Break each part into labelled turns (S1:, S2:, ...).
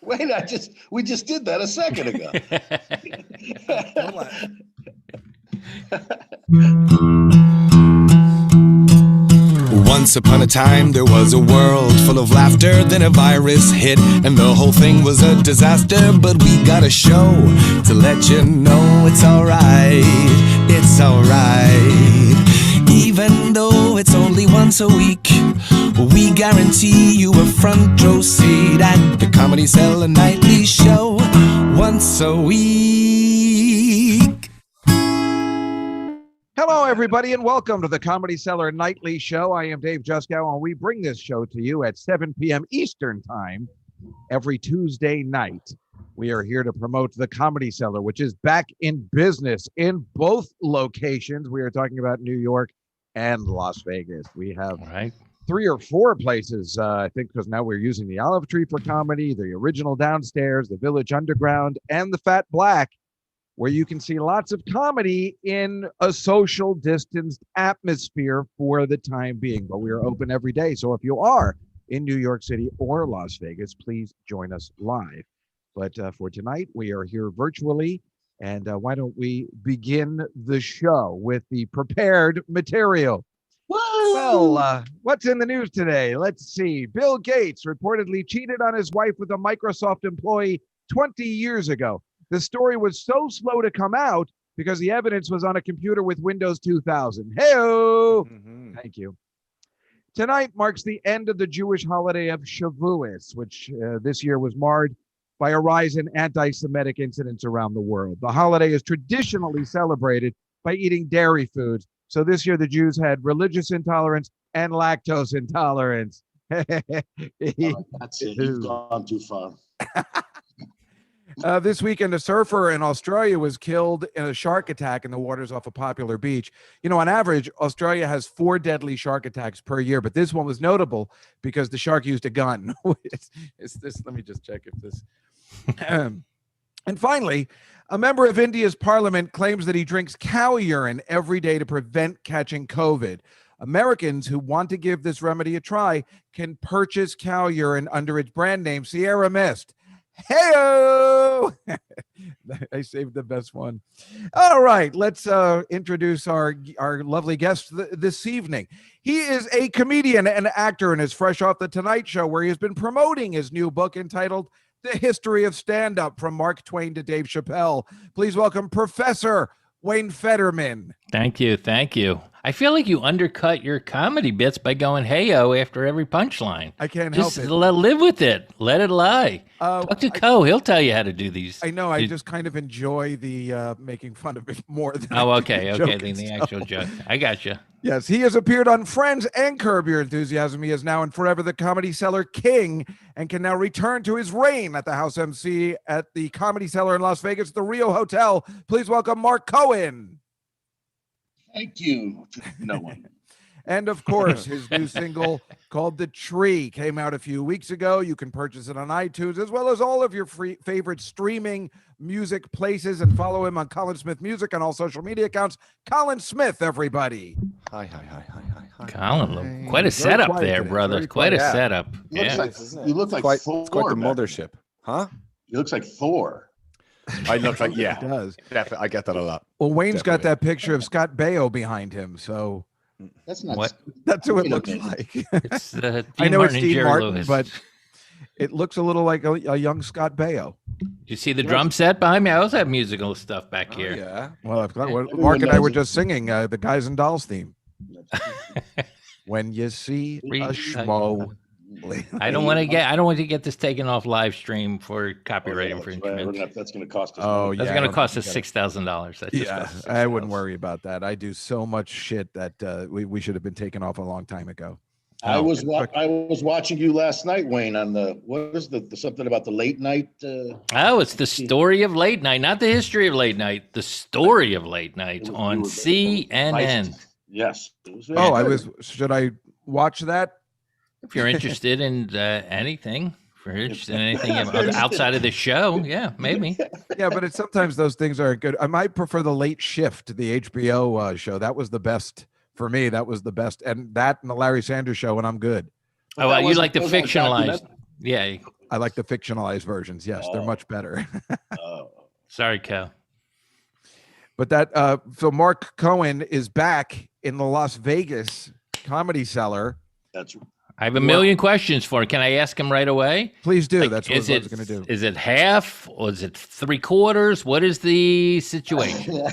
S1: Wait, we just did that a second ago.
S2: Once upon a time, there was a world full of laughter. Then a virus hit, and the whole thing was a disaster. But we got a show to let you know it's alright. It's alright. Even though it's only once a week, we guarantee you a front row seat at the Comedy Cellar Nightly Show once a week.
S3: Hello, everybody, and welcome to the Comedy Cellar Nightly Show. I am Dave Juskow, and we bring this show to you at 7 p.m. Eastern Time every Tuesday night. We are here to promote the Comedy Cellar, which is back in business in both locations. We are talking about New York and Las Vegas. We have 3 or 4 places, I think, because now we're using the Olive Tree for comedy, the original downstairs, the Village Underground, and the Fat Black, where you can see lots of comedy in a social distanced atmosphere for the time being. But we are open every day. So if you are in New York City or Las Vegas, please join us live. But for tonight, we are here virtually. And why don't we begin the show with the prepared material?
S1: Woo!
S3: Well, what's in the news today? Let's see. Bill Gates reportedly cheated on his wife with a Microsoft employee 20 years ago. The story was so slow to come out because the evidence was on a computer with Windows 2000. Hey-o! Thank you. Tonight marks the end of the Jewish holiday of Shavuos, which this year was marred by a rise in anti-Semitic incidents around the world. The holiday is traditionally celebrated by eating dairy foods. So this year the Jews had religious intolerance and lactose intolerance.
S1: That's it. You've gone too far.
S3: This weekend, a surfer in Australia was killed in a shark attack in the waters off a popular beach. You know, on average, Australia has 4 deadly shark attacks per year, but this one was notable because the shark used a gun. It's this. Let me just check if this. And finally, a member of India's parliament claims that he drinks cow urine every day to prevent catching COVID. Americans who want to give this remedy a try can purchase cow urine under its brand name, Sierra Mist. Hey-o! I saved the best one. All right, let's introduce our lovely guest this evening. He is a comedian and actor and is fresh off The Tonight Show, where he has been promoting his new book entitled The History of Stand-Up, From Mark Twain to Dave Chappelle. Please welcome Professor Wayne Federman.
S4: Thank you. Thank you. I feel like you undercut your comedy bits by going hey-o after every punchline.
S3: I can't help
S4: Just
S3: it.
S4: live with it. Let it lie. Talk to Co. He'll tell you how to do these.
S3: I know. I just kind of enjoy the making fun of it more than
S4: okay, than the actual joke. I got you.
S3: Yes, he has appeared on Friends and Curb Your Enthusiasm. He is now and forever the Comedy Cellar King and can now return to his reign at the House MC at the Comedy Cellar in Las Vegas, the Rio Hotel. Please welcome Marc Cohen.
S1: Thank you. No one.
S3: And of course, his new single called The Tree came out a few weeks ago. You can purchase it on iTunes as well as all of your favorite streaming music places, and follow him on Colin Smith Music on all social media accounts. Colin Smith, everybody.
S5: Hi.
S4: Colin, quite a setup there, brother. Quite a setup.
S1: You look like Thor.
S5: It's quite the mothership. Huh?
S1: He looks like Thor.
S5: I look like, yeah.
S3: It does.
S5: Definitely, I get that a lot.
S3: Well, Wayne's got that picture of Scott Baio behind him, so
S1: That's not
S4: What?
S3: that's who it looks like.
S4: It's
S3: I know it's
S4: and
S3: Dean
S4: Jerry
S3: Martin,
S4: Lewis.
S3: but it looks a little like a young Scott Baio.
S4: You see the drum set behind me? I also have musical stuff back
S5: Oh,
S4: here.
S5: yeah.
S3: Well, Mark and I were just singing the Guys and Dolls theme. When you see a schmo.
S4: I don't want to get this taken off live stream for copyright infringement.
S1: That's going to cost us.
S3: Oh,
S4: That's
S3: yeah.
S4: going to cost us $6,000.
S3: Yeah, I wouldn't worry about that. I do so much shit that we should have been taken off a long time ago.
S1: I was watching you last night, Wayne, on what is the something about the late night?
S4: Oh, it's the story of late night, not the history of late night. The story of late night on CNN.
S1: Yes.
S3: Should I watch that?
S4: If you're interested in anything, outside of the show, yeah, maybe.
S3: Yeah, but sometimes those things are good. I might prefer the Late Shift, the HBO show. That was the best for me. That was the best, and the Larry Sanders Show, and I'm good.
S4: Oh, well, you like the fictionalized? Yeah.
S3: I like the fictionalized versions. Yes, they're much better.
S4: Sorry, Cal.
S3: But that so Marc Cohen is back in the Las Vegas Comedy Cellar.
S4: I have a million questions for him. Can I ask him right away?
S3: Please do.
S4: Like,
S3: That's what I was going to do.
S4: Is it half or is it 3/4? What is the situation?
S1: I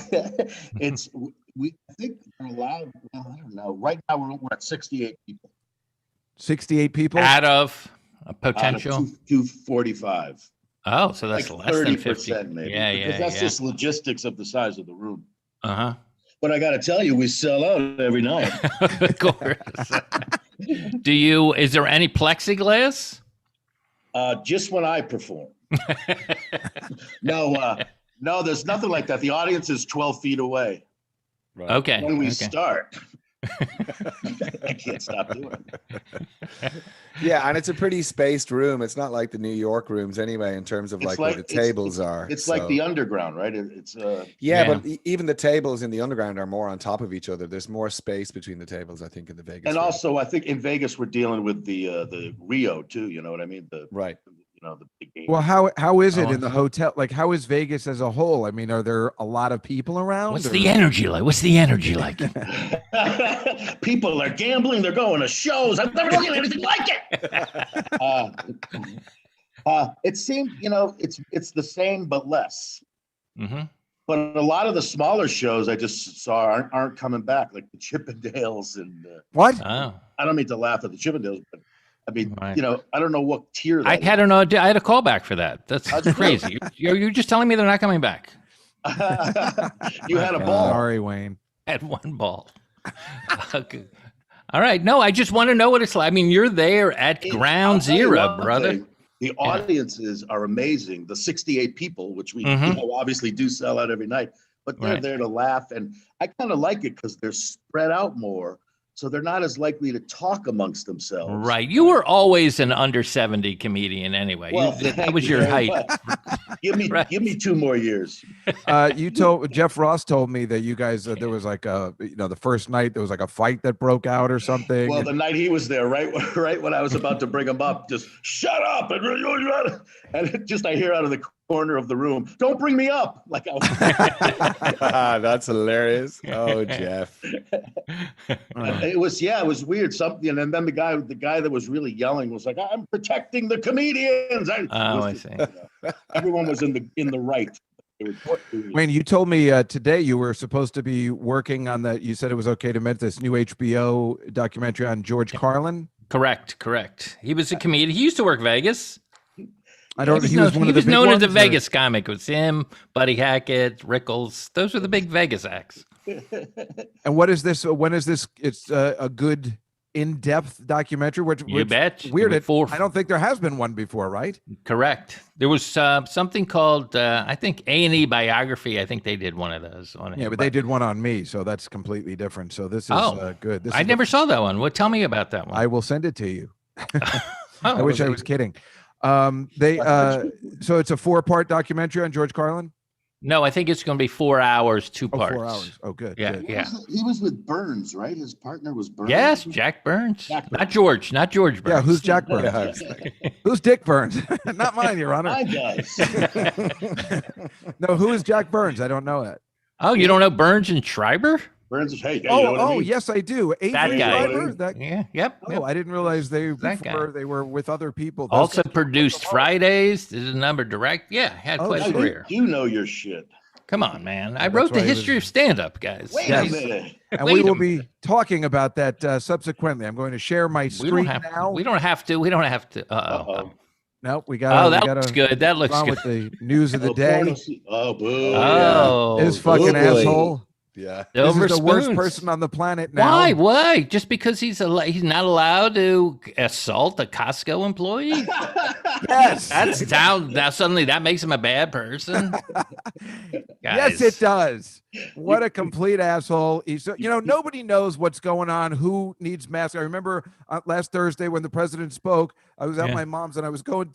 S1: think we're allowed. Well, I don't know. Right now we're at 68 people.
S3: 68 people
S4: Out of a
S1: Out
S4: potential?
S1: of 245.
S4: Oh, so that's
S1: Like
S4: less than 50.
S1: 30% maybe.
S4: Yeah,
S1: because
S4: yeah,
S1: that's
S4: yeah.
S1: just logistics of the size of the room.
S4: Uh-huh.
S1: But I got to tell you, we sell out every night.
S4: Of course. Is there any plexiglass?
S1: Just when I perform. No, there's nothing like that. The audience is 12 feet away.
S5: Right.
S4: Okay.
S1: When we
S4: okay.
S1: start, I can't stop doing it.
S5: Yeah, and it's a pretty spaced room. It's not like the New York rooms anyway, in terms of
S1: It's
S5: where the tables are.
S1: It's like the underground, right? It's
S5: yeah, but even the tables in the underground are more on top of each other. There's more space between the tables, I think, in the Vegas.
S1: and
S5: room.
S1: also I think in Vegas we're dealing with the Rio too. You know what I mean?
S5: Right.
S1: The big game.
S3: Well, how is it
S4: Oh,
S3: in the hotel? Like, how is Vegas as a whole? I mean, are there a lot of people around?
S4: What's the energy like? What's the energy like?
S1: People are gambling. They're going to shows. I've never seen anything like it. It seemed, it's the same but less.
S4: Mm-hmm.
S1: But a lot of the smaller shows I just saw aren't coming back, like the Chippendales and.
S3: What?
S4: Oh.
S1: I don't mean to laugh at the Chippendales, but I mean,
S4: Right.
S1: I don't know what tier.
S4: I had an idea. I had a callback for that. That's crazy. You're just telling me they're not coming back.
S1: You had a ball.
S3: Sorry, Wayne.
S4: At one ball. Okay. All right. No, I just want to know what it's like. I mean, you're there at ground
S1: I'll tell you
S4: zero,
S1: one
S4: brother.
S1: thing. The audiences are amazing. The 68 people, which we
S4: Mhm.
S1: obviously do sell out every night, but they're
S4: Right.
S1: there to laugh. And I kind of like it because they're spread out more. So they're not as likely to talk amongst themselves.
S4: Right. You were always an under 70 comedian anyway.
S1: Well,
S4: that
S1: thank
S4: was
S1: you
S4: your
S1: very
S4: height.
S1: much. Give
S4: Right.
S1: me 2 more years.
S3: You told Jeff Ross told me that you guys there was like the first night there was like a fight that broke out or something.
S1: Well, the night he was there, right when I was about to bring him up, just shut up and just I hear out of the corner of the room, don't bring me up. Like I was,
S5: That's hilarious. Oh, Jeff.
S1: it was weird. Something, and then the guy that was really yelling was like, "I'm protecting the comedians."
S4: I see.
S1: Everyone was in the right.
S3: Wayne, you told me today you were supposed to be working on that. You said it was okay to make this new HBO documentary on George Carlin.
S4: Correct. He was a comedian. He used to work Vegas.
S3: I don't.
S4: He
S3: He was one of the big
S4: known as a
S3: ones, or-
S4: Vegas comic. It was him, Buddy Hackett, Rickles. Those were the big Vegas acts.
S3: And what is this? When is this? It's a good in-depth documentary. Which
S4: You bet.
S3: Weird.
S4: There were 4
S3: I don't think there has been one before, right?
S4: Correct. There was something called I think A&E Biography. I think they did one of those on it.
S3: Yeah, but they did one on me, so that's completely different. So this is
S4: Oh.
S3: good. This
S4: I
S3: is
S4: never saw that one. What? Tell me about that one.
S3: I will send it to you.
S4: Oh,
S3: I wish I was kidding. So it's a 4-part documentary on George Carlin.
S4: No, I think it's going to be 4 hours, 2
S3: Oh,
S4: parts.
S3: 4 hours. Oh, good.
S4: Yeah,
S3: good.
S4: yeah.
S1: He was with Burns, right? His partner was Burns.
S4: Yes, Jack Burns.
S1: Jack
S4: Not George Burns.
S3: Yeah, who's Jack Burns?
S5: Yeah.
S3: Who's Dick Burns? Not mine, Your Honor.
S1: Hi guys.
S3: No, who is Jack Burns? I don't know that.
S4: Oh, you don't know Burns and Schreiber?
S1: Burns is hey. You know what I mean?
S3: Yes, I do.
S4: That
S3: Avery
S4: guy.
S3: Schreiber? That-
S4: Yeah, yep.
S3: Oh,
S4: yep.
S3: I didn't realize they
S4: That guy.
S3: were with other people. Those
S4: Also
S3: guys-
S4: produced Fridays. Did a number direct. Yeah, had
S3: Oh,
S4: quite a
S3: shit.
S4: career.
S1: You know your shit.
S4: Come on, man. I
S3: That's
S4: wrote the
S3: why he was-
S4: history of stand-up, guys.
S1: Wait
S3: Yes.
S1: a minute.
S3: And
S4: Wait
S3: we
S4: a
S3: will be talking about that subsequently. I'm going to share my
S4: We
S3: screen
S4: don't have
S3: now.
S4: We don't have to. We don't have to.
S1: Uh-oh.
S3: No, we got.
S4: Oh, that looks good. That looks
S3: on
S4: good.
S3: with the news of the
S1: Oh,
S3: day.
S1: Oh, boo.
S4: Oh,
S3: This fucking
S5: boy.
S3: asshole.
S5: Yeah.
S3: This
S4: Silver
S3: is the worst
S4: spoons.
S3: person on the planet now.
S4: Why? Why? Just because he's not allowed to assault a Costco employee?
S3: Yes.
S4: That's now suddenly that makes him a bad person.
S3: Yes,
S4: Guys.
S3: it does. What a complete asshole. He's, nobody knows what's going on, who needs masks. I remember last Thursday when the president spoke, I was at
S4: Yeah.
S3: my mom's and I was going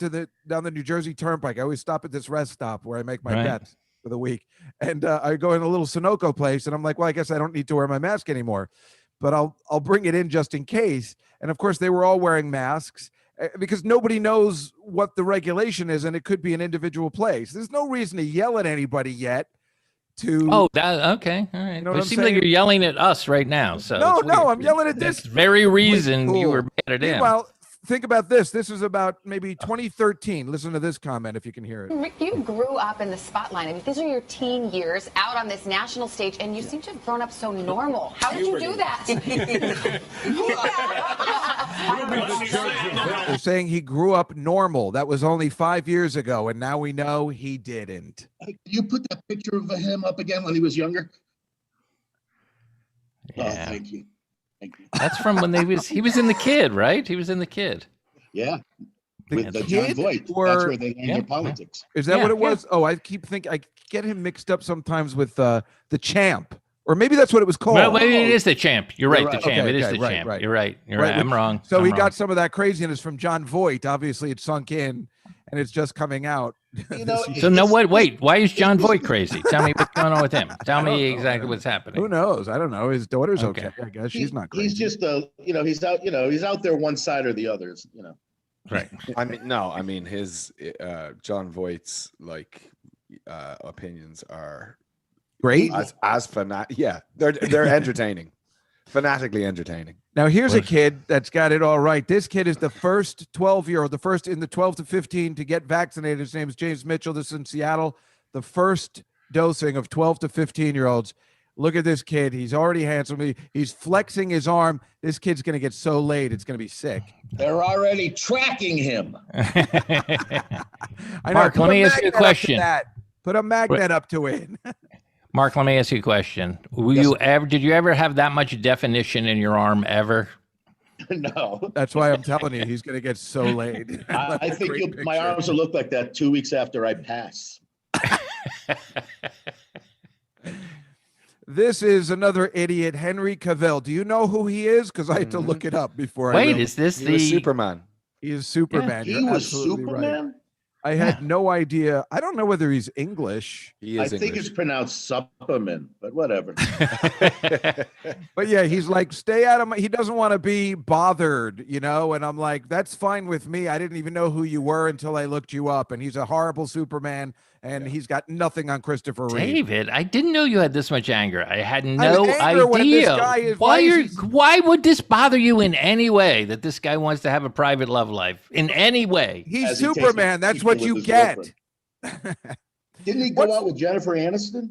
S3: down the New Jersey Turnpike. I always stop at this rest stop where I make my
S4: Right.
S3: bets for the week. And I go in a little Sunoco place and I'm like, well, I guess I don't need to wear my mask anymore, but I'll bring it in just in case. And of course they were all wearing masks. because nobody knows what the regulation is, and it could be an individual place. There's no reason to yell at anybody yet.
S4: Okay, all right.
S3: You know
S4: It
S3: what I'm
S4: seems like you're
S3: saying?
S4: yelling at us right now. So
S3: No,
S4: it's weird.
S3: I'm yelling at
S4: That's
S3: this.
S4: very reason you
S3: cool.
S4: were mad at him.
S3: Meanwhile, think about this. This is about maybe 2013. Listen to this comment if you can hear it.
S6: Rick, you grew up in the spotlight. I mean, these are your teen years out on this national stage, and you seem to have grown up so normal. How did you do that?
S3: They're saying he grew up normal. That was only 5 years ago, and now we know he didn't.
S1: Hey, you put that picture of him up again when he was younger?
S4: Yeah.
S1: Oh, thank you.
S4: That's from when he was in The Kid, right? He was in The Kid.
S1: Yeah.
S3: The
S1: With the
S3: Kid
S1: John Voight.
S3: or-
S1: That's where they learned
S4: Yeah.
S1: their politics.
S3: Is that
S4: Yeah,
S3: what it was? Oh, I keep thinking I get him mixed up sometimes with the Champ, or maybe that's what it was called.
S4: Well, maybe it is The Champ. You're right,
S1: You're
S4: The
S1: right.
S4: Champ.
S3: Okay,
S4: It is
S3: okay,
S4: The
S3: right,
S4: Champ.
S3: right.
S4: You're right. You're
S3: Right,
S4: right. I'm wrong.
S3: So
S4: I'm
S3: he
S4: wrong.
S3: got some of that craziness from John Voight. Obviously, it sunk in, and it's just coming out.
S1: You know,
S4: So no, wait. Why is John Voight crazy? Tell me what's going on with him. Tell me exactly what's happening.
S3: Who knows? I don't know. His daughter's okay.
S4: Okay.
S3: I guess she's not crazy.
S1: He's just he's out there one side or the others, you know.
S4: Right.
S5: I mean his John Voight's opinions are
S3: Great.
S5: as fanatic. Yeah, they're entertaining, fanatically entertaining.
S3: Now here's a kid that's got it all right. This kid is the first 12-year-old, the first in the 12 to 15 to get vaccinated. His name is James Mitchell. This is in Seattle. The first dosing of 12 to 15-year-olds. Look at this kid. He's already handsome. He's flexing his arm. This kid's going to get so laid. It's going to be sick.
S1: They're already tracking him.
S3: I know.
S4: Mark,
S3: Put
S4: let me ask you a
S3: magnet up to
S4: question.
S3: that. Put a magnet up to it.
S4: Mark, let me ask you a question. Did you ever have that much definition in your arm ever?
S1: No.
S3: That's why I'm telling you, he's going to get so laid.
S1: I think
S3: Great
S1: my
S3: picture.
S1: arms will look like that 2 weeks after I pass.
S3: This is another idiot, Henry Cavill. Do you know who he is? Because I had to look it up before.
S4: Wait,
S3: I
S4: is this
S5: He was
S4: the
S5: Superman.
S3: he is Superman?
S1: He
S3: You're
S1: was
S3: absolutely right.
S1: Superman?
S3: I had no idea. I don't know whether he's English,
S5: He
S1: I
S5: is
S1: think it's
S5: English.
S1: pronounced Suppleman, but whatever.
S3: but yeah, he's like, stay out of my. He doesn't want to be bothered, you know. And I'm like, that's fine with me. I didn't even know who you were until I looked you up. And he's a horrible Superman, and he's got nothing on Christopher Reeve.
S4: David? I didn't know you had this much anger. I had
S3: I'm
S4: no
S3: anger when this
S4: idea.
S3: guy is- why is he-
S4: Why would this bother you in any way? That this guy wants to have a private love life in any way?
S3: He's
S1: As he takes
S3: Superman.
S1: a
S3: That's
S1: picture
S3: what
S1: with
S3: you
S1: his
S3: get.
S1: girlfriend. Didn't he go
S3: What's-
S1: out with Jennifer Aniston?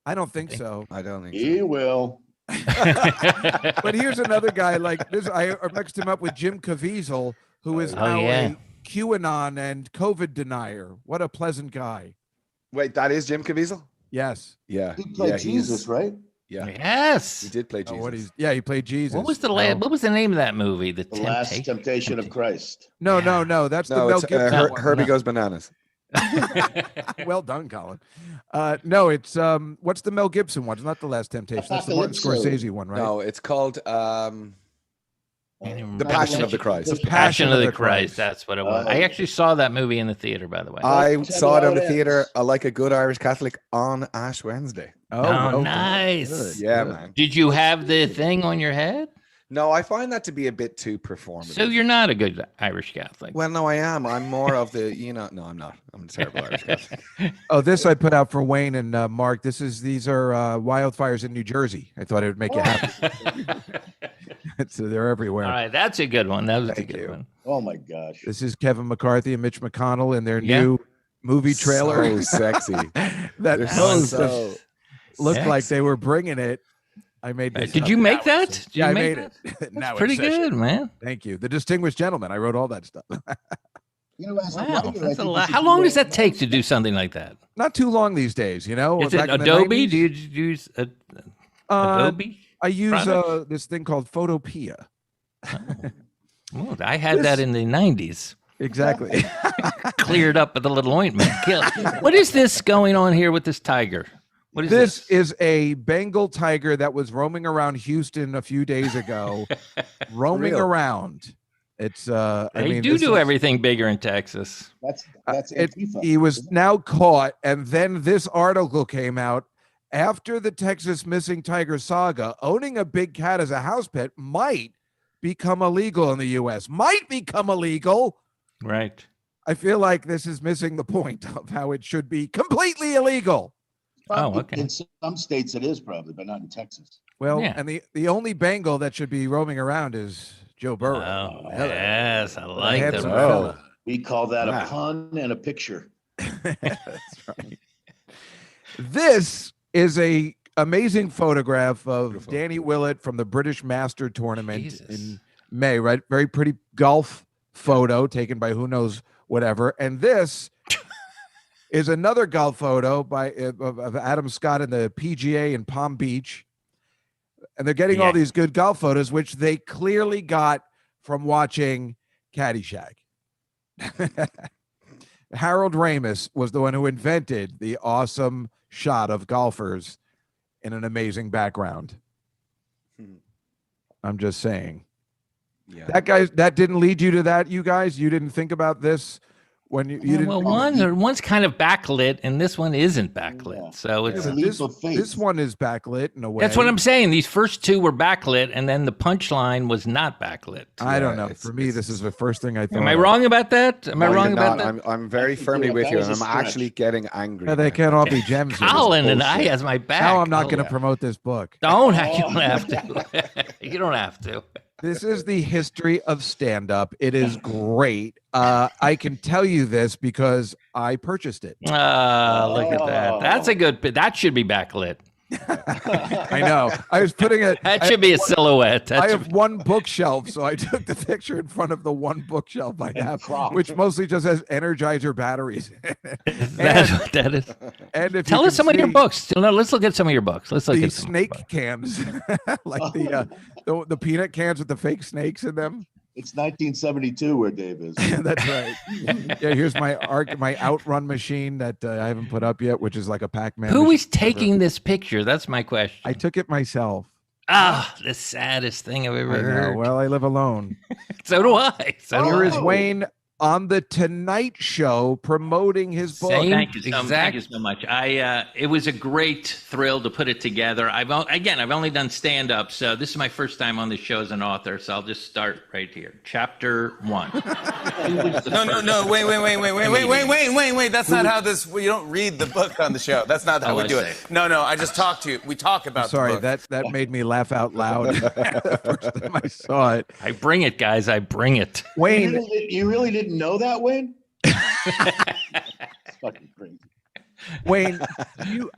S3: I don't think so.
S5: I don't think
S1: He
S5: so.
S1: will.
S3: But here's another guy like this. I mixed him up with Jim Caviezel, who is now
S4: yeah.
S3: a QAnon and COVID denier. What a pleasant guy.
S5: Wait, that is Jim Caviezel?
S3: Yes.
S5: Yeah.
S1: He played
S5: yeah,
S1: Jesus, right?
S5: Yeah.
S4: Yes.
S5: He did play
S3: Oh,
S5: Jesus.
S3: he played Jesus.
S4: What was the
S3: No.
S4: What was the name of that movie? The
S1: Last Temptation of Christ.
S3: No, no. That's the
S5: No,
S3: Mel
S5: it's
S3: Gibson one.
S5: Herbie Goes Bananas.
S3: Well done, Colin. No, it's what's the Mel Gibson one? It's not the Last Temptation. That's the Martin
S1: Apocalypse.
S3: Scorsese one, right?
S5: No, it's called
S4: The
S5: Passion of the Christ.
S4: Passion of the Christ. That's what it was. I actually saw that movie in the theater, by the way.
S5: I
S1: Tell
S5: saw
S1: me
S5: it
S1: how
S5: on the
S1: it
S5: theater
S1: ends.
S5: like a good Irish Catholic on Ash Wednesday.
S4: Oh,
S3: okay.
S4: nice.
S3: Good,
S5: Yeah,
S3: good.
S5: man.
S4: Did you have the thing on your head?
S5: No, I find that to be a bit too performative.
S4: So you're not a good Irish Catholic.
S5: Well, no, I am. I'm more of the, no, I'm not. I'm a terrible Irish Catholic.
S3: Oh, this I put out for Wayne and Mark. These are wildfires in New Jersey. I thought it would make you happy. So they're everywhere.
S4: All right, that's a good one. That was
S3: Thank
S4: a good
S3: you.
S4: one.
S1: Oh my gosh.
S3: This is Kevin McCarthy and Mitch McConnell in their
S4: Yeah.
S3: new movie trailer.
S5: So sexy.
S3: that
S5: They're
S3: was
S5: so
S3: just looked
S4: Sexy.
S3: like they were bringing it. I made this.
S4: Did
S3: up.
S4: you make that? Did
S3: Yeah,
S4: you
S3: I
S4: make
S3: made
S4: that?
S3: it. Now
S4: Pretty
S3: in session.
S4: good, man.
S3: Thank you. The distinguished gentleman. I wrote all that stuff.
S1: You know, as a
S4: Wow,
S1: writer, I
S4: that's
S1: think
S4: a
S1: you
S4: lot.
S1: should
S4: How
S1: do
S4: long
S1: that.
S4: does that take to do something like that?
S3: Not too long these days, you know.
S4: Is it
S3: Back in the
S4: Adobe?
S3: 90s,
S4: Do you use Adobe?
S3: I use
S4: product?
S3: this thing called Photopea.
S4: Oh, I had that in the 90s.
S3: Exactly.
S4: Cleared up with a little ointment. What is this going on here with this tiger? What is
S3: This is a Bengal tiger that was roaming around Houston a few days ago. Roaming
S5: Real.
S3: around. It's I
S4: They
S3: mean,
S4: do
S3: this
S4: do
S3: is-
S4: everything bigger in Texas.
S1: That's Antifa,
S3: he was
S1: isn't it?
S3: now caught, and then this article came out after the Texas missing tiger saga. Owning a big cat as a house pet might become illegal in the U.S. Might become illegal.
S4: Right.
S3: I feel like this is missing the point of how it should be completely illegal.
S1: Probably
S4: okay.
S1: In some states it is probably, but not in Texas.
S3: Well,
S4: Yeah.
S3: and the only Bengal that should be roaming around is Joe Burrow.
S4: Oh, yes, I like
S3: handsome
S4: that.
S3: fella.
S1: We call that
S5: Wow.
S1: a pun and a picture.
S3: That's right. This is a amazing photograph of
S5: Beautiful.
S3: Danny Willett from the British Master Tournament
S4: Jesus.
S3: in May, right? Very pretty golf photo taken by who knows whatever. And this is another golf photo by of Adam Scott in the PGA in Palm Beach. And they're getting all
S4: Yeah.
S3: these good golf photos, which they clearly got from watching Caddyshack. Harold Ramis was the one who invented the awesome shot of golfers in an amazing background. I'm just saying.
S5: Yeah.
S3: That didn't lead you to that, you guys? You didn't think about this when you didn't?
S4: Well, one's kind of backlit, and this one isn't backlit.
S1: Yeah.
S4: So
S1: It's
S4: it's
S1: a leap of faith.
S3: This one is backlit in a way.
S4: that's what I'm saying. These first two were backlit, and then the punchline was not backlit.
S3: I don't know.
S5: it's-
S3: For me, this is the first thing I thought.
S4: Am I wrong about that? Am I
S5: No,
S4: wrong
S5: you're
S4: about
S5: not.
S4: that?
S5: I'm very
S1: I think
S5: firmly
S1: that
S5: with you,
S1: was
S5: and
S1: a
S5: I'm
S1: stretch.
S5: actually getting angry.
S3: Yeah, they
S5: now.
S3: can't all be gems. here.
S4: Colin and I
S5: bullshit.
S4: has my back.
S3: Now I'm not going to
S5: yeah.
S3: promote this book.
S4: Don't. You don't have to. You don't have to.
S3: This is the history of stand-up. It is great. I can tell you this because I purchased it.
S4: Look at that. That's a good. That should be backlit.
S3: I know. I was putting it.
S4: That should be a silhouette.
S3: I
S4: That
S3: have
S4: should,
S3: one bookshelf, so I took the picture in front of the one bookshelf I have, which mostly just has Energizer batteries.
S4: that's what that is.
S3: And if
S4: Tell
S3: you
S4: us
S3: can
S4: some of your
S3: see
S4: books. No, let's look at some of your books. Let's look
S3: the
S4: at some.
S3: snake cans, like the peanut cans with the fake snakes in them.
S1: It's 1972 where Dave is.
S3: That's right. Yeah, here's my outrun machine that I haven't put up yet, which is like a Pac-Man.
S4: Who
S3: machine.
S4: is taking this picture? That's my question.
S3: I took it myself.
S4: The saddest thing I've ever
S3: I know.
S4: heard.
S3: Well, I live alone.
S4: So do I. So do
S3: Here
S4: I.
S3: is Wayne on the Tonight Show promoting his book.
S4: Same
S7: Thank you so
S4: exact-
S7: much. It was a great thrill to put it together. I've only done stand up, so this is my first time on the show as an author. So I'll just start right here. Chapter 1.
S8: No. Wait. That's not how this. You don't read the book on the show. That's not how
S7: Oh,
S8: we
S7: I
S8: do it.
S7: see.
S8: No. I just talk to you. We talk about.
S3: Sorry,
S8: the book.
S3: that made me laugh out loud the first time I saw it.
S4: I bring it, guys. I bring it.
S3: Wayne,
S1: You really didn't know that, Wayne? It's fucking crazy.
S3: Wayne,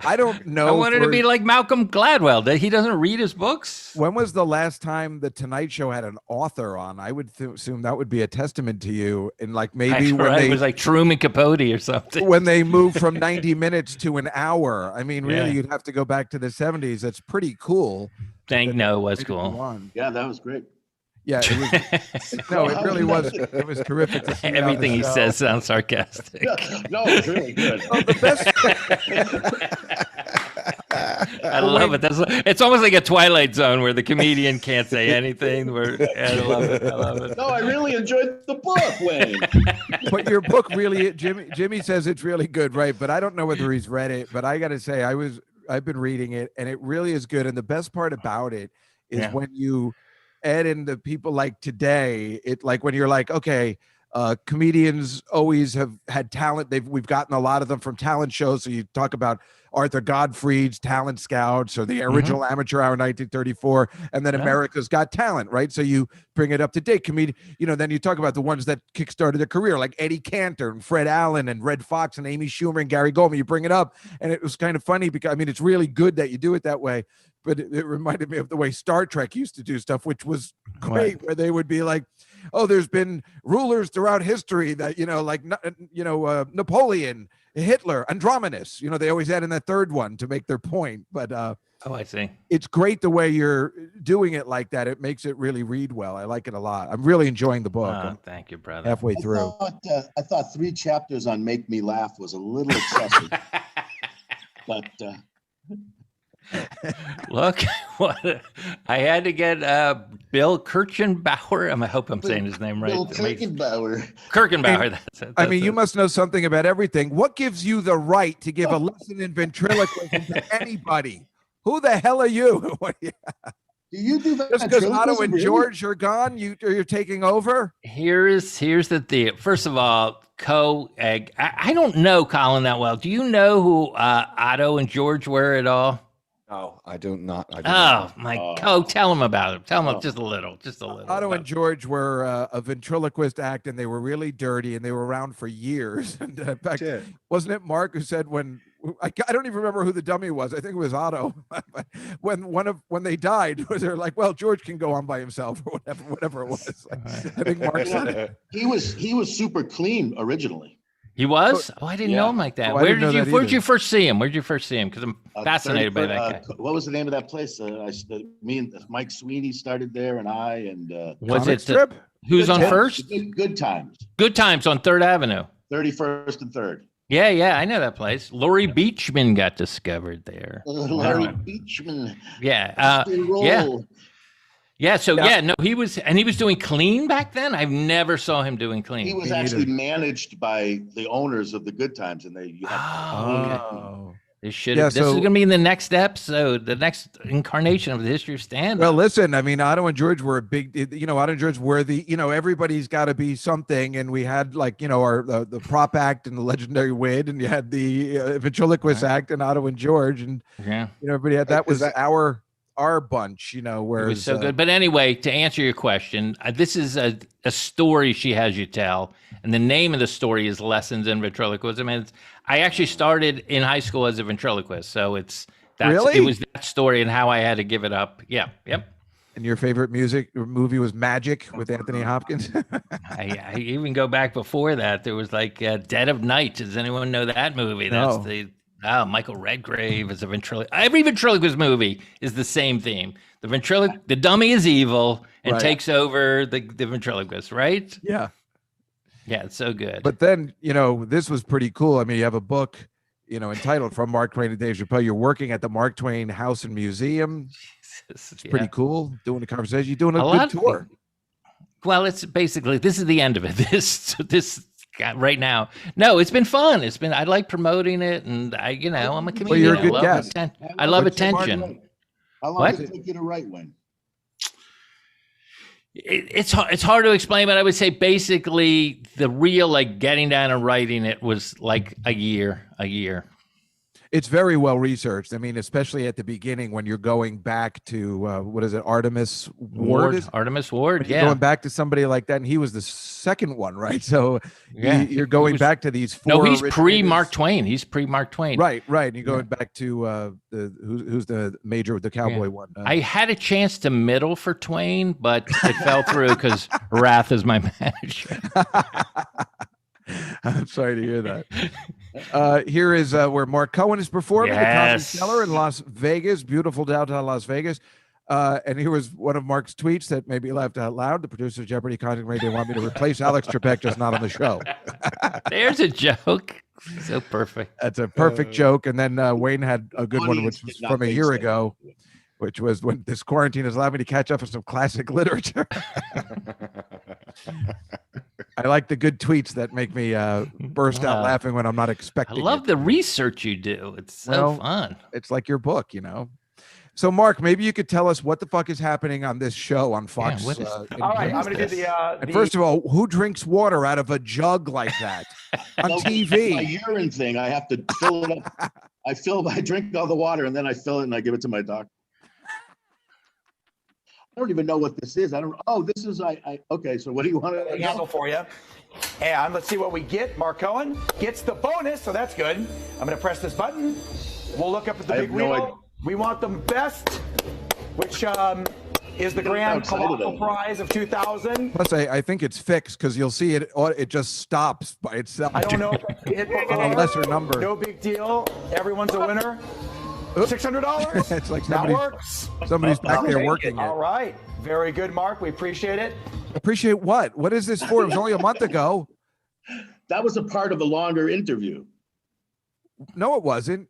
S3: I don't know.
S4: I wanted to
S3: for-
S4: be like Malcolm Gladwell. That he doesn't read his books.
S3: When was the last time the Tonight Show had an author on? I would assume that would be a testament to you. And like maybe when
S4: Right, it was like Truman Capote or something.
S3: when they moved from 90 minutes to an hour. I mean, really,
S4: Yeah.
S3: you'd have to go back to the 70s. That's pretty cool.
S4: No, it was
S3: Maybe go
S4: cool.
S3: on.
S1: Yeah, that was great.
S3: Yeah, it was. No, it really was. It was terrific. To see you on the
S4: Everything he
S3: show.
S4: says sounds sarcastic.
S1: No, it's really good.
S3: Oh, the best.
S4: I love it. It's almost like a Twilight Zone where the comedian can't say anything. I love it. I love it.
S1: No, I really enjoyed the book, Wayne.
S3: But your book really, Jimmy says it's really good, right? But I don't know whether he's read it. But I got to say, I've been reading it, and it really is good. And the best part about it is
S4: Yeah.
S3: when you add in the people like today. It like when you're like, okay, comedians always have had talent. We've gotten a lot of them from talent shows. So you talk about Arthur Godfrey's Talent Scouts or the original Amateur Hour 1934, and then America's Got Talent, right? So you bring it up to date. Then you talk about the ones that kickstarted their career, like Eddie Cantor and Fred Allen and Red Fox and Amy Schumer and Gary Goldman. You bring it up, and it was kind of funny because, I mean, it's really good that you do it that way, but it reminded me of the way Star Trek used to do stuff, which was great, where they would be like, oh, there's been rulers throughout history that, Napoleon, Hitler, Andromedas, they always add in that third one to make their point. But
S4: I see.
S3: it's great the way you're doing it like that. It makes it really read well. I like it a lot. I'm really enjoying the book. I'm
S4: Thank you, brother.
S3: halfway through.
S1: I thought 3 chapters on Make Me Laugh was a little excessive. But
S4: Look, what I had to get Bill Kirchenbauer. I hope I'm saying his name right.
S1: Bill Kirchenbauer.
S4: Kirchenbauer. That's it.
S3: I mean,
S4: that's
S3: you
S4: it.
S3: must know something about everything. What gives you the right to give a lesson in ventriloquism to anybody? Who the hell are you?
S1: Do you do that?
S3: Just because Otto
S1: ventriloquism,
S3: and
S1: really?
S3: George are gone, you're taking over?
S4: Here's the deal. First of all, I don't know Colin that well. Do you know who Otto and George were at all?
S5: No, I do not. I do
S4: Oh
S5: not.
S4: my! Tell him about it. Tell him just a little.
S3: Otto and George were a ventriloquist act, and they were really dirty, and they were around for years. And in fact, wasn't it Mark who said when I don't even remember who the dummy was. I think it was Otto. when they died, they're like, well, George can go on by himself or whatever it was. I think Mark said it.
S1: He was super clean originally.
S4: He was? Oh, I didn't know him like that. Where'd you first see him? Because I'm fascinated by that guy.
S1: What was the name of that place? Me and Mike Sweeney started there, and
S4: was it Strip? Who's on first?
S1: Good Times.
S4: Good Times on 3rd Avenue.
S1: 31st and 3rd.
S4: Yeah, I know that place. Laurie Beachman got discovered there.
S1: Laurie Beachman.
S4: Yeah. Yeah, so no, he was doing clean back then. I've never saw him doing clean.
S1: He was actually managed by the owners of the Good Times, and they. This
S4: is going to be in the next episode, the next incarnation of the history of stand-up.
S3: Well, listen, I mean, Otto and George were a big, Otto and George were everybody's got to be something, and we had our the prop act and the legendary Wid, and you had the ventriloquist act and Otto and George, and everybody had that was our bunch, where
S4: it was so good. But anyway, to answer your question, this is a story she has you tell, and the name of the story is Lessons in Ventriloquism. And I actually started in high school as a ventriloquist, so it was that story and how I had to give it up. Yeah, yep.
S3: And your favorite movie was Magic with Anthony Hopkins?
S4: I even go back before that. There was like Dead of Night. Does anyone know that movie?
S3: No.
S4: That's Michael Redgrave is a ventriloquist. Every ventriloquist movie is the same theme. The dummy is evil and takes over the ventriloquist, right?
S3: Yeah.
S4: Yeah, it's so good.
S3: But then, this was pretty cool. I mean, you have a book, entitled From Mark Twain to Dave Chappelle. You're working at the Mark Twain House and Museum. It's pretty cool. Doing a conversation. You're doing a good tour.
S4: Well, it's basically, this is the end of it. This right now. No, it's been fun. I like promoting it, and I'm a comedian.
S3: Well, you're a good guest.
S4: I love attention.
S1: How long does it take you to write one?
S4: It's hard to explain, but I would say basically the real getting down and writing it was like a year.
S3: It's very well researched. I mean, especially at the beginning when you're going back to what is it, Artemis Ward?
S4: Artemis Ward, yeah.
S3: Going back to somebody like that, and he was the second one, right? So you're going back to these four.
S4: No, he's pre-Mark Twain. He's pre-Mark Twain.
S3: Right. And you're going back to who's the major, the cowboy one?
S4: I had a chance to middle for Twain, but it fell through because Rath is my manager.
S3: I'm sorry to hear that. Here is where Marc Cohen is performing at the Comedy Cellar in Las Vegas, beautiful downtown Las Vegas. And here was one of Mark's tweets that made me laugh out loud. The producers of Jeopardy content radio want me to replace Alex Trebek, just not on the show.
S4: There's a joke. So perfect.
S3: That's a perfect joke. And then Wayne had a good one, which was from a year ago, which was when this quarantine has allowed me to catch up on some classic literature. I like the good tweets that make me burst out laughing when I'm not expecting.
S4: I love the research you do. It's so fun.
S3: It's like your book, So, Mark, maybe you could tell us what the fuck is happening on this show on Fox.
S9: All right, I'm going to do
S3: and first of all, who drinks water out of a jug like that on TV?
S1: My urine thing. I have to fill it up. I drink all the water, and then I fill it, and I give it to my doctor. I don't even know what this is. This is, okay, so what do you want to
S9: handle for you? And let's see what we get. Marc Cohen gets the bonus, so that's good. I'm going to press this button. We'll look up at the big wheel. We want them best, which is the grand colossal prize of 2000.
S3: Plus, I think it's fixed because you'll see it just stops by itself.
S9: I don't know if it's hit
S3: on a lesser number.
S9: No big deal. Everyone's a winner. $600.
S3: It's like
S9: that works.
S3: Somebody's back there working it.
S9: All right. Very good, Mark. We appreciate it.
S3: Appreciate what? What is this for? It was only a month ago.
S1: That was a part of a longer interview.
S3: No, it wasn't.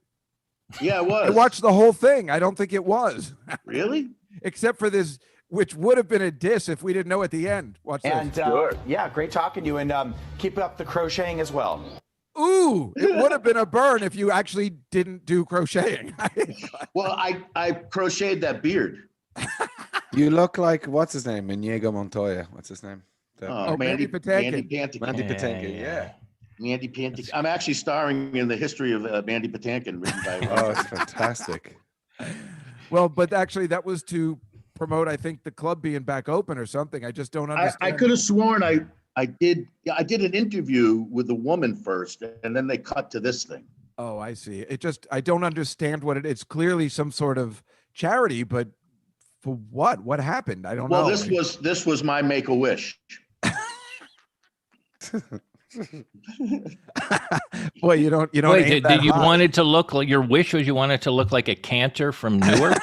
S1: Yeah, it was.
S3: I watched the whole thing. I don't think it was.
S1: Really?
S3: Except for this, which would have been a diss if we didn't know at the end. Watch this.
S9: And yeah, great talking to you, and keep up the crocheting as well.
S3: Ooh, it would have been a burn if you actually didn't do crocheting.
S1: Well, I crocheted that beard.
S5: You look like what's his name? Inigo Montoya. What's his name?
S3: Mandy Patinkin.
S5: Mandy Patinkin. Yeah.
S1: Mandy Patinkin. I'm actually starring in the history of Mandy Patinkin, written by.
S5: Oh, it's fantastic.
S3: Well, but actually, that was to promote, I think, the club being back open or something. I just don't understand.
S1: I could have sworn I did an interview with a woman first, and then they cut to this thing.
S3: Oh, I see. I don't understand what it's clearly some sort of charity, but for what? What happened? I don't know.
S1: Well, this was my Make-A-Wish.
S3: Boy, you don't.
S4: Wait, did you want it to look like your wish was you wanted to look like a cantor from Newark?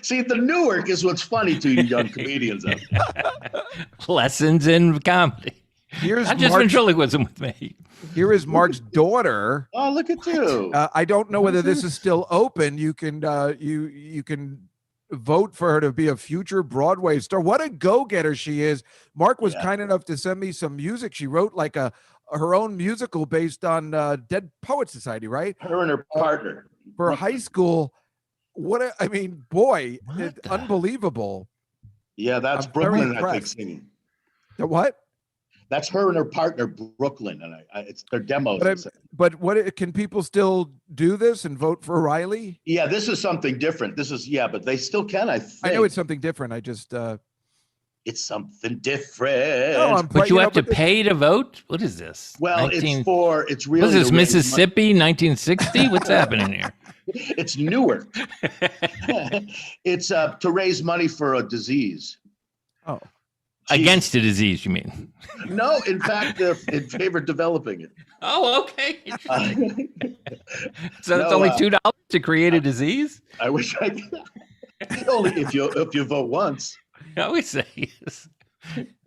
S1: See, the Newark is what's funny to you young comedians out there.
S4: Lessons in comedy.
S3: Here's
S4: not just ventriloquism with me.
S3: Here is Marc's daughter.
S1: Oh, look at you!
S3: I don't know whether this is still open. You can you can vote for her to be a future Broadway star. What a go-getter she is. Marc was kind enough to send me some music. She wrote like her own musical based on Dead Poets Society, right?
S1: Her and her partner
S3: for high school. Boy, it's unbelievable.
S1: Yeah, that's Brooklyn, I think, singing.
S3: The what?
S1: That's her and her partner, Brooklyn, and it's their demos.
S3: But what can people still do this and vote for Riley?
S1: Yeah, this is something different. But they still can. I think.
S3: I know it's something different. I just.
S1: It's something different.
S3: No,
S4: but you have to pay to vote. What is this?
S1: Well, it's really.
S4: What is this, Mississippi, 1960? What's happening here?
S1: It's Newark. It's to raise money for a disease.
S3: Oh.
S4: Against a disease, you mean?
S1: No, in fact, they're in favor of developing it.
S4: Oh, okay. So it's only $2 to create a disease?
S1: I wish I could. Only if you vote once.
S4: I always say yes.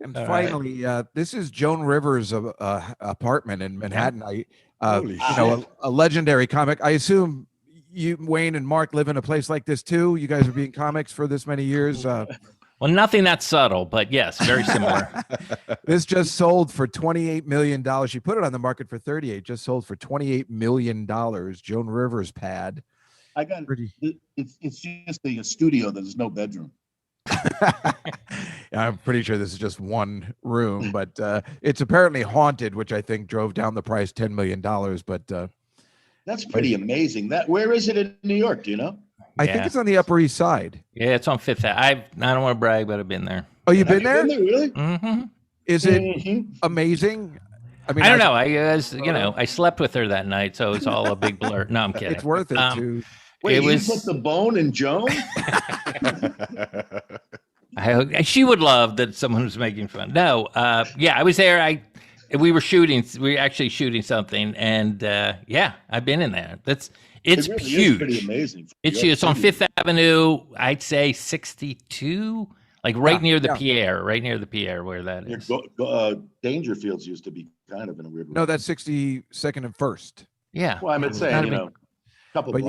S3: And finally, this is Joan Rivers' apartment in Manhattan. A legendary comic. I assume you, Wayne and Marc, live in a place like this too. You guys are being comics for this many years.
S4: Well, nothing that subtle, but yes, very similar.
S3: This just sold for $28 million. She put it on the market for 38. Just sold for $28 million. Joan Rivers pad.
S1: I got it's just a studio that there's no bedroom.
S3: I'm pretty sure this is just one room, but it's apparently haunted, which I think drove down the price $10 million. But
S1: that's pretty amazing. Where is it in New York? Do you know?
S3: I think it's on the Upper East Side.
S4: Yeah, it's on Fifth Ave. I don't want to brag, but I've been there.
S3: Oh, you've been there?
S1: Really?
S4: Mm-hmm.
S3: Is it amazing?
S4: I mean, I don't know. I slept with her that night, so it's all a big blur. No, I'm kidding.
S3: It's worth it to.
S1: Wait, you put the bone in Joan?
S4: She would love that someone was making fun. No, I was there. We were actually shooting something, and I've been in there. It's
S1: really
S4: huge.
S1: Is pretty amazing.
S4: It's on Fifth Avenue. I'd say 62, like near the Pierre, right near the Pierre, where that is.
S1: Dangerfields used to be kind of in a weird way.
S3: No, that's 62nd and First.
S4: Yeah.
S1: Well, I'm saying, couple.
S3: But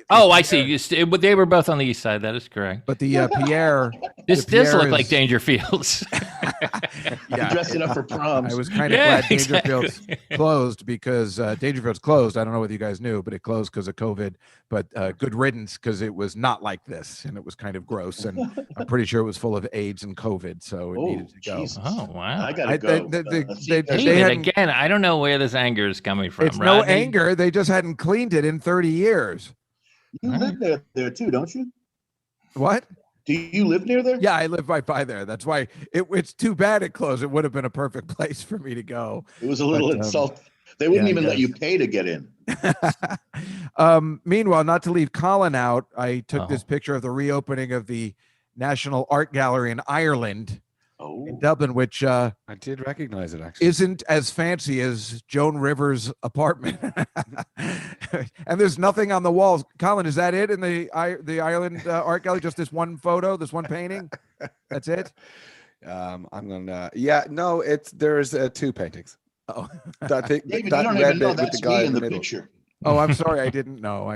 S4: I see. They were both on the east side. That is correct.
S3: But the Pierre.
S4: This does look like Dangerfields.
S1: Dressing up for prom.
S3: I was kind of glad Dangerfield's closed because Dangerfield's closed. I don't know whether you guys knew, but it closed because of COVID. But good riddance, because it was not like this, and it was kind of gross. And I'm pretty sure it was full of AIDS and COVID, so it needed to go.
S1: Jesus.
S4: Oh wow!
S1: I gotta go.
S4: Again, I don't know where this anger is coming from.
S3: It's no anger. They just hadn't cleaned it in 30 years.
S1: You live there too, don't you?
S3: What?
S1: Do you live near there?
S3: Yeah, I live right by there. That's why it's too bad it closed. It would have been a perfect place for me to go.
S1: It was a little insult. They wouldn't even let you pay to get in.
S3: Meanwhile, not to leave Colin out, I took this picture of the reopening of the National Art Gallery in Ireland, in Dublin, which
S5: I did recognize it actually.
S3: Isn't as fancy as Joan Rivers' apartment. And there's nothing on the walls. Colin, is that it in the Ireland Art Gallery? Just this one photo, this one painting? That's it?
S5: I'm gonna. There's two paintings.
S3: Oh,
S1: David, you don't even know that's me in the picture.
S3: Oh, I'm sorry, I didn't know.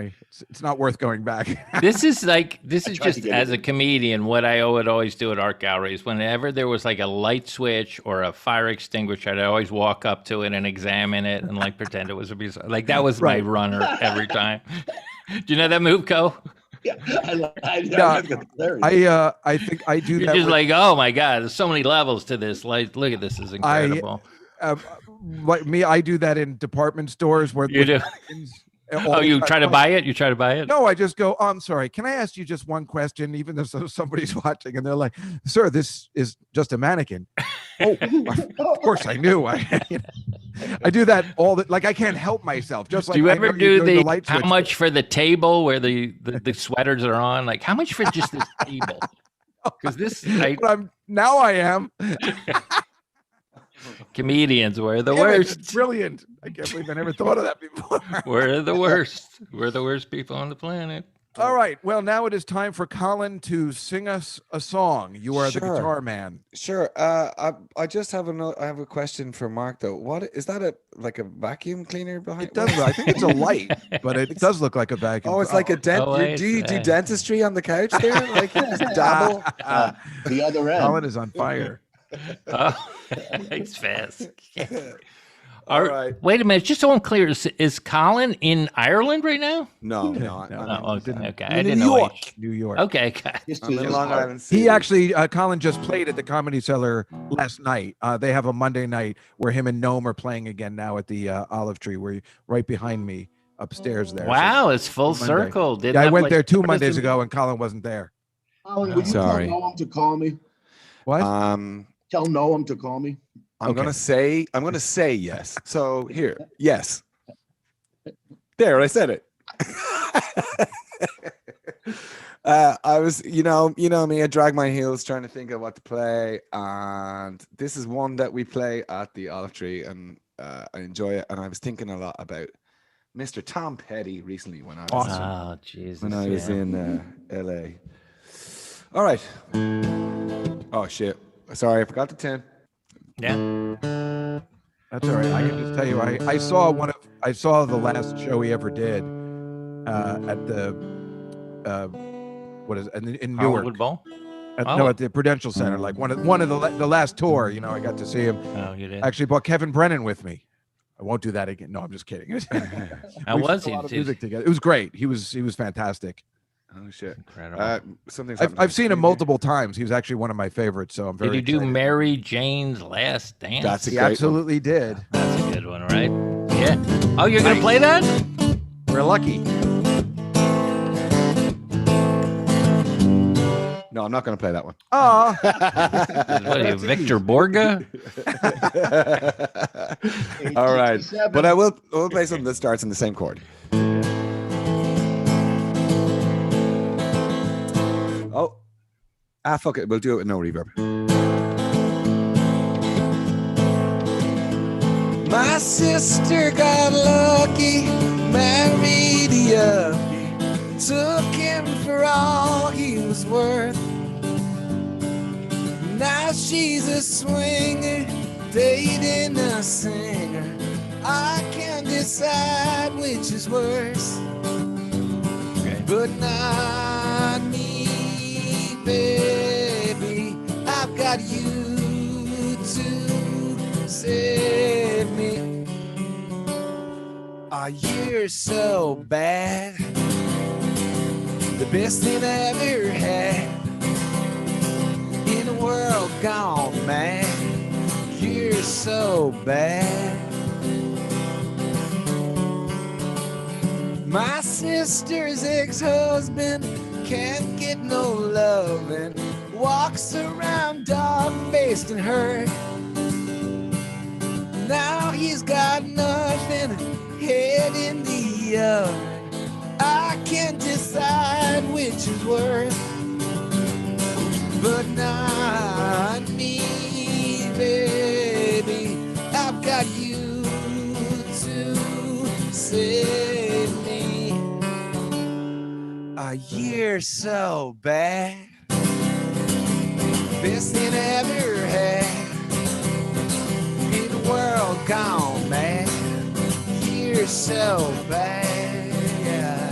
S3: It's not worth going back.
S4: This is just as a comedian, what I would always do at art galleries. Whenever there was like a light switch or a fire extinguisher, I'd always walk up to it and examine it and like pretend it was a piece. Like that was my runner every time. Do you know that move, Co?
S3: I think I do
S4: You're
S3: that.
S4: just like, oh my God, there's so many levels to this. Like, look at this is incredible.
S3: Like me, I do that in department stores where
S4: you do. Oh, you try to buy it? You try to buy it?
S3: No, I just go, oh, I'm sorry. Can I ask you just one question? Even though somebody's watching and they're like, sir, this is just a mannequin. Oh, of course I knew. I do that all like I can't help myself. Just like
S4: do you ever do the
S3: light
S4: how
S3: switch.
S4: much for the table where the sweaters are on? Like how much for just this table? Because this
S3: now I am.
S4: Comedians were the worst.
S3: It's brilliant. I can't believe I never thought of that before.
S4: We're the worst. We're the worst people on the planet.
S3: All right. Well, now it is time for Colin to sing us a song. You are the guitar man.
S5: Sure. I just have I have a question for Mark though. What is that? Like a vacuum cleaner behind?
S3: It does. I think it's a light, but it does look like a vacuum.
S5: Oh, it's like a dent. Do you do dentistry on the couch there? Like you just dabble.
S1: The other end.
S3: Colin is on fire.
S4: Oh, it's fast.
S5: All right.
S4: Wait a minute. Just so I'm clear, is Colin in Ireland right now?
S5: No.
S4: Okay. I didn't know.
S3: New York.
S4: Okay.
S5: I'm in Long Island City.
S3: He actually, Colin just played at the Comedy Cellar last night. They have a Monday night where him and Noam are playing again now at the Olive Tree, right behind me upstairs there.
S4: Wow, it's full circle.
S3: I went there 2 Mondays ago and Colin wasn't there.
S1: Colin, would you tell Noam to call me?
S3: What?
S1: Tell Noam to call me.
S5: I'm gonna say yes. So here, yes. There, I said it. I was, you know me, I drag my heels trying to think of what to play, and this is one that we play at the Olive Tree, and I enjoy it. And I was thinking a lot about Mr. Tom Petty recently when I was in LA. All right. Oh shit! Sorry, I forgot the 10.
S4: Yeah,
S3: that's all right. I can just tell you, I saw the last show he ever did at the in Newark.
S4: Hollywood Bowl.
S3: No, at the Prudential Center. Like one of the last tour. I got to see him.
S4: Oh, you did.
S3: Actually, brought Kevin Brennan with me. I won't do that again. No, I'm just kidding.
S4: How was he?
S3: Music together. It was great. He was fantastic.
S5: Oh shit!
S3: Incredible. I've seen him multiple times. He was actually one of my favorites. So I'm very.
S4: Did you do Mary Jane's Last Dance?
S3: He absolutely did.
S4: That's a good one, right? Yeah. Oh, you're gonna play that?
S3: We're lucky.
S5: No, I'm not gonna play that one.
S3: Oh.
S4: What are you, Victor Borga?
S5: All right, but we'll play something that starts in the same chord. Oh, fuck it. We'll do it with no reverb. My sister got lucky, married a yuppie, took him for all he was worth. Now she's a swinger, dating a singer. I can't decide which is worse, but not me, baby. I've got you to save me. Oh, you're so bad, the best thing I ever had. In a world gone mad, you're so bad. My sister's ex-husband can't get no loving, walks around dog-faced and hurt. Now he's got nothing, head in the oven. I can't decide which is worse, but not me, baby. I've got you to save me. Oh, you're so bad, best thing I ever had. In the world gone mad, you're so bad, yeah.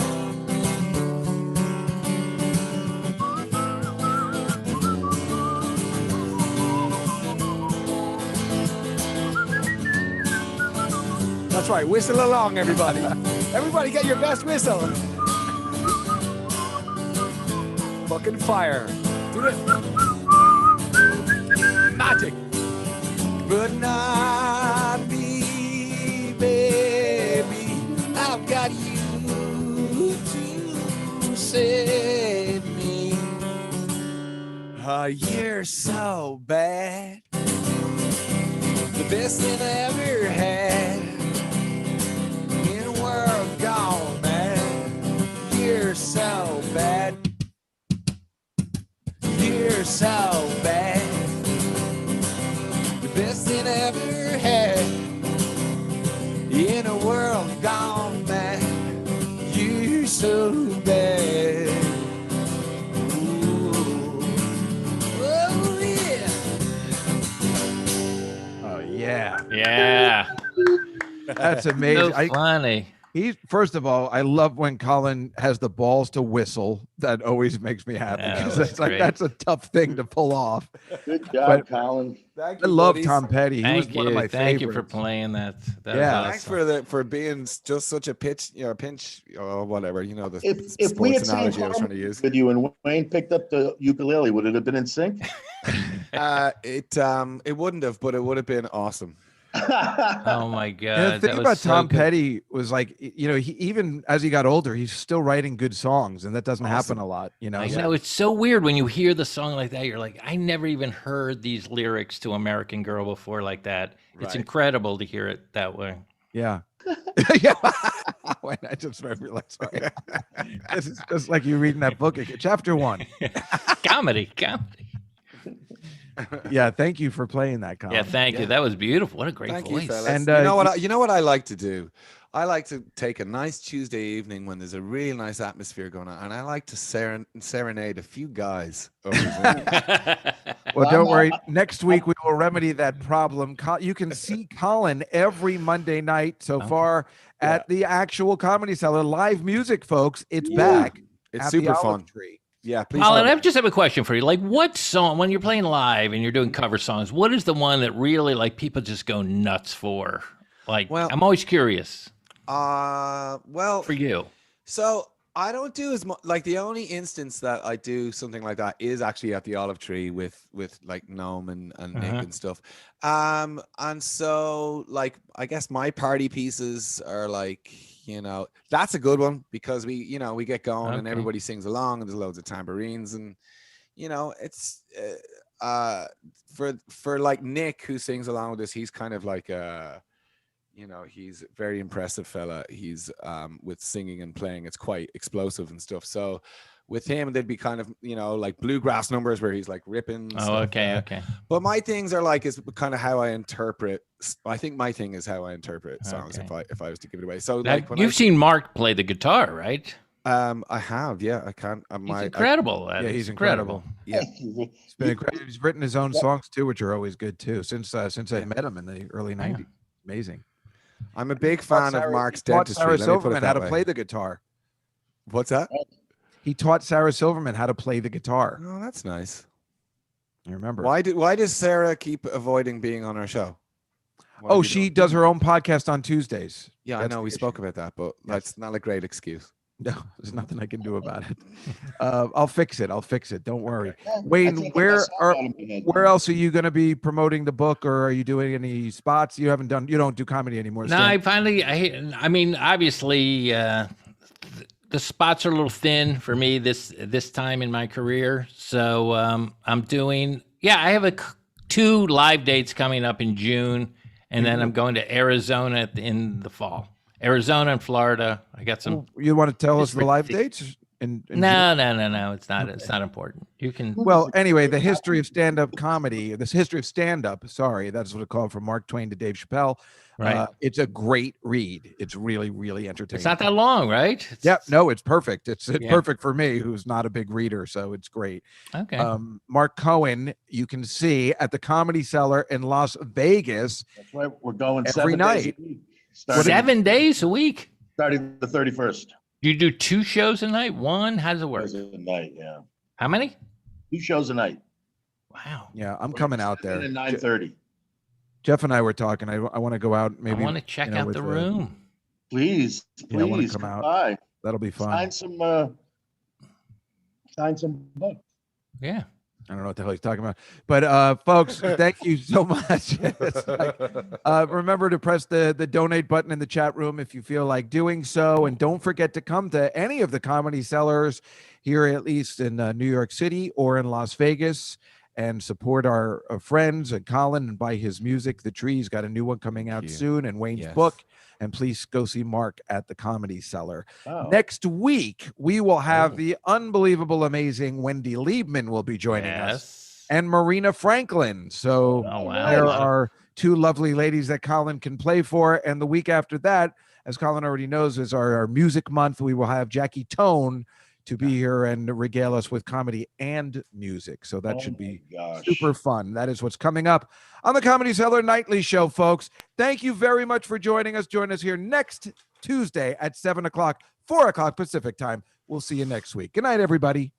S9: That's right. Whistle along, everybody. Everybody get your best whistle.
S5: fucking fire. Do it. Magic. But not me, baby. I've got you to save me. You're so bad. The best thing I ever had. In a world gone mad. You're so bad. You're so bad. The best thing I ever had. In a world gone mad. You're so bad. Ooh. Oh, yeah.
S3: Oh, yeah.
S4: Yeah.
S3: That's amazing.
S4: So funny.
S3: He's first of all, I love when Colin has the balls to whistle. That always makes me happy
S4: Yeah,
S3: because
S4: that's
S3: it's like
S4: great.
S3: that's a tough thing to pull off.
S1: Good job,
S3: But-
S1: Colin.
S5: Thank
S3: I
S5: you,
S3: love
S5: buddies.
S3: Tom Petty. He was
S4: Thank
S3: one of
S4: you.
S3: my
S4: Thank you for
S3: favorites.
S4: playing that. That
S3: Yeah.
S4: was
S5: Thanks
S4: awesome.
S5: for being just such a pinch or whatever. You know the
S1: If we had
S5: sports
S1: sang
S5: analogy I was trying to use.
S1: with you and Wayne picked up the ukulele, would it have been in sync?
S5: It wouldn't have, but it would have been awesome.
S4: Oh my God.
S3: And the
S4: that
S3: thing
S4: was
S3: about
S4: so
S3: Tom
S4: good.
S3: Petty was like, you know, he even as he got older, he's still writing good songs, and that doesn't happen
S5: Awesome.
S3: a lot. You know,
S4: I
S3: So-
S4: know it's so weird when you hear the song like that. You're like, I never even heard these lyrics to American Girl before like that. It's
S5: Right.
S4: incredible to hear it that way.
S3: Yeah. Yeah. Wait, I just realized. Sorry. This is just like you reading that book again. Chapter 1.
S4: Comedy.
S3: Yeah. Thank you for playing that, Colin.
S4: Yeah, thank you. That was beautiful. What a great
S5: Thank
S4: voice.
S5: you, fellas.
S3: And,
S5: you know what? You know what I like to do. I like to take a nice Tuesday evening when there's a really nice atmosphere going on, and I like to serenade a few guys over Zoom.
S3: Well, don't worry. Next week we will remedy that problem. You can see Colin every Monday night so far at the actual Comedy Cellar live music, folks. It's back.
S5: It's
S3: at the
S5: super
S3: Olive
S5: fun.
S3: Tree.
S5: Yeah, please.
S4: Colin,
S5: come.
S4: I just have a question for you. Like, what song, when you're playing live and you're doing cover songs, what is the one that really, like, people just go nuts for? Like,
S5: Well-
S4: I'm always curious
S5: Well,
S4: for you.
S5: so I don't do as much. Like the only instance that I do something like that is actually at the Olive Tree with like Noam and Nick and stuff. And so like I guess my party pieces are like, you know, that's a good one because we get going and
S4: Okay.
S5: everybody sings along and there's loads of tambourines and you know it's for like Nick who sings along with us, he's kind of like you know, he's a very impressive fella. He's with singing and playing, it's quite explosive and stuff. So with him, they'd be kind of, you know, like bluegrass numbers where he's like ripping.
S4: Oh,
S5: stuff.
S4: okay.
S5: But my things are like, is kind of how I interpret. I think my thing is how I interpret songs
S4: Okay.
S5: if I was to give it away. So
S4: Now,
S5: like when
S4: you've seen Marc play the guitar, right?
S5: I have, yeah, I can't.
S4: He's incredible.
S3: Yeah, he's incredible.
S5: Yeah.
S3: It's been incredible. He's written his own songs too, which are always good too. Since I met him in the early '90s, amazing.
S5: I'm a big fan of Mark's dentistry.
S3: Sarah
S5: Let me put it
S3: Silverman how
S5: that
S3: to
S5: way.
S3: play the guitar.
S5: What's that?
S3: He taught Sarah Silverman how to play the guitar.
S5: Oh, that's nice.
S3: You remember?
S5: Why does Sarah keep avoiding being on our show? What
S3: Oh,
S5: have you
S3: she
S5: done?
S3: does her own podcast on Tuesdays.
S5: Yeah, I
S3: That's
S5: know
S3: the
S5: we
S3: issue.
S5: spoke about that, but that's not a great excuse.
S3: No, there's nothing I can do about it. I'll fix it. Don't worry.
S1: I
S3: Wayne,
S1: can't get that song out of my head.
S3: where else are you going to be promoting the book, or are you doing any spots? You don't do comedy anymore.
S4: No, I mean, obviously, the spots are a little thin for me this time in my career. So I'm doing, I have 2 live dates coming up in June, and then I'm going to Arizona in the fall. Arizona and Florida. I got some.
S3: You want to tell us
S4: Just
S3: the live
S4: ridiculous.
S3: dates? In
S4: No. It's not. It's not important. You can.
S3: Well, anyway, the history of stand-up comedy, this history of stand-up, sorry, that's what it's called, from Mark Twain to Dave Chappelle.
S4: Right.
S3: It's a great read. It's really, really entertaining.
S4: It's not that long, right?
S3: Yeah, no, it's perfect. It's
S4: Yeah.
S3: perfect for me, who's not a big reader, so it's great.
S4: Okay.
S3: Mark Cohen, you can see at the Comedy Cellar in Las Vegas.
S1: That's right. We're going
S3: Every
S1: 7
S3: night.
S1: days a week, starting
S4: 7 days a week.
S1: starting the 31st.
S4: Do you do 2 shows a night? One? How does it work?
S1: Shows a night, yeah.
S4: How many?
S1: 2 shows a night.
S4: Wow.
S3: Yeah, I'm coming out there.
S1: At 9:30.
S3: Jeff and I were talking. I want to go out. Maybe
S4: I want to check out
S3: with,
S4: the room.
S1: Please,
S3: Yeah, I wanna
S1: please
S3: come
S1: come
S3: out.
S1: by.
S3: That'll be fun.
S1: Sign sign some books.
S4: Yeah.
S3: I don't know what the hell he's talking about. But folks, thank you so much. Remember to press the donate button in the chat room if you feel like doing so. And don't forget to come to any of the Comedy Cellars here, at least in New York City or in Las Vegas, and support our friends and Colin and buy his music. The Tree's got a new one coming out soon, and Wayne's book. And please go see Marc at the Comedy Cellar.
S1: Wow.
S3: Next week, we will have the unbelievable, amazing Wendy Liebman will be joining us, and Marina Franklin. So there are two lovely ladies that Colin can play for. And the week after that, as Colin already knows, is our music month. We will have Jackie Tone to be here and regale us with comedy and music. So that should be super fun. That is what's coming up on the Comedy Cellar Nightly Show, folks. Thank you very much for joining us. Join us here next Tuesday at 7 o'clock, 4 o'clock Pacific time. We'll see you next week. Good night, everybody.